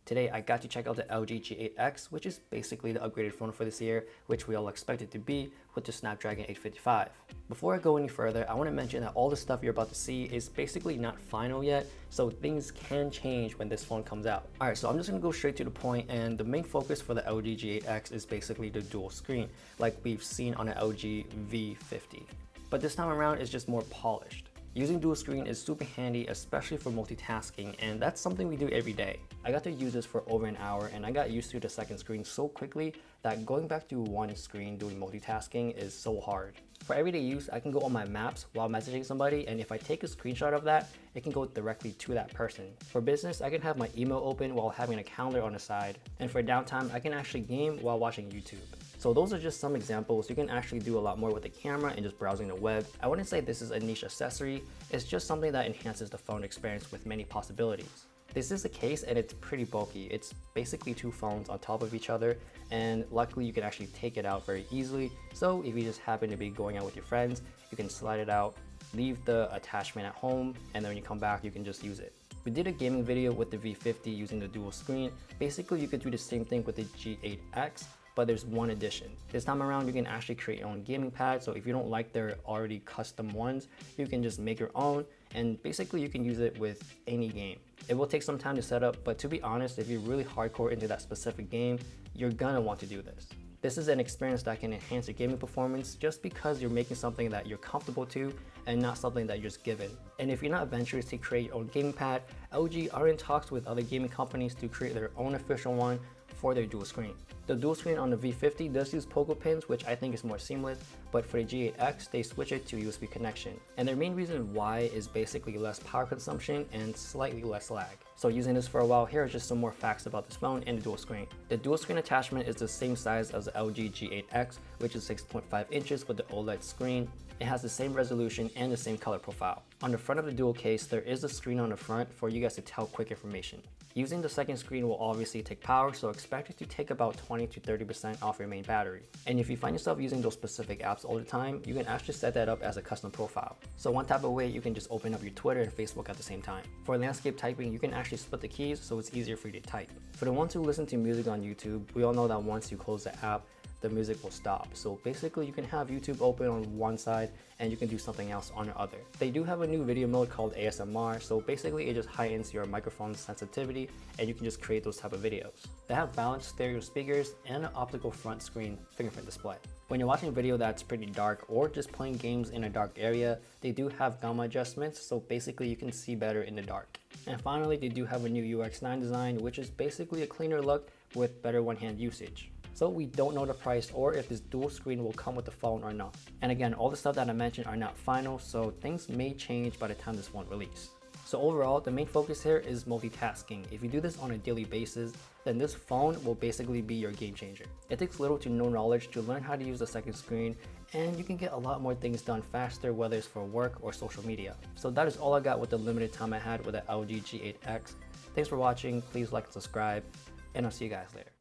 Today I got to check out the LG G8x, which is basically the upgraded phone for this year, which we all expect it to be with the Snapdragon 855. Before I go any further, I want to mention that all the stuff you're about to see is basically not final yet, so things can change when this phone comes out. Alright, so I'm just going to go straight to the point, and the main focus for the LG G8x is basically the dual screen, like we've seen on the LG V50. But this time around it's just more polished. Using dual screen is super handy, especially for multitasking, and that's something we do every day. I got to use this for over an hour and I got used to the second screen so quickly that going back to one screen doing multitasking is so hard. For everyday use, I can go on my maps while messaging somebody, and if I take a screenshot of that, it can go directly to that person. For business, I can have my email open while having a calendar on the side, and for downtime, I can actually game while watching YouTube. So those are just some examples. You can actually do a lot more with the camera and just browsing the web. I wouldn't say this is a niche accessory, it's just something that enhances the phone experience with many possibilities. This is the case and it's pretty bulky. It's basically two phones on top of each other, and luckily you can actually take it out very easily. So if you just happen to be going out with your friends, you can slide it out, leave the attachment at home, and then when you come back you can just use it. We did a gaming video with the V50 using the dual screen. Basically you could do the same thing with the G8x, but there's one addition. This time around you can actually create your own gaming pad, so if you don't like their already custom ones, you can just make your own, and basically you can use it with any game. It will take some time to set up, but to be honest, if you're really hardcore into that specific game, you're gonna want to do this. This is an experience that can enhance your gaming performance just because you're making something that you're comfortable to and not something that you're just given. And if you're not adventurous to create your own gaming pad, LG are in talks with other gaming companies to create their own official one for their dual screen. The dual screen on the V50 does use pogo pins, which I think is more seamless, but for the G8x, they switch it to USB connection. And their main reason why is basically less power consumption and slightly less lag. So using this for a while, here are just some more facts about this phone and the dual screen. The dual screen attachment is the same size as the LG G8x, which is 6.5 inches with the OLED screen. It has the same resolution and the same color profile. On the front of the dual case, there is a screen on the front for you guys to tell quick information. Using the second screen will obviously take power, so expect it to take about 20 to 30% off your main battery. And if you find yourself using those specific apps all the time, you can actually set that up as a custom profile. So one type of way, you can just open up your Twitter and Facebook at the same time. For landscape typing, you can actually split the keys so it's easier for you to type. For the ones who listen to music on YouTube, we all know that once you close the app, the music will stop. So basically you can have YouTube open on one side and you can do something else on the other. They do have a new video mode called ASMR, so basically it just heightens your microphone sensitivity and you can just create those type of videos. They have balanced stereo speakers and an optical front screen fingerprint display. When you're watching a video that's pretty dark or just playing games in a dark area, they do have gamma adjustments, so basically you can see better in the dark. And finally, they do have a new UX9 design, which is basically a cleaner look with better one-hand usage. So we don't know the price or if this dual screen will come with the phone or not. And again, all the stuff that I mentioned are not final, so things may change by the time this phone releases. So overall, the main focus here is multitasking. If you do this on a daily basis, then this phone will basically be your game changer. It takes little to no knowledge to learn how to use the second screen, and you can get a lot more things done faster, whether it's for work or social media. So that is all I got with the limited time I had with the LG G8x. Thanks for watching, please like and subscribe, and I'll see you guys later.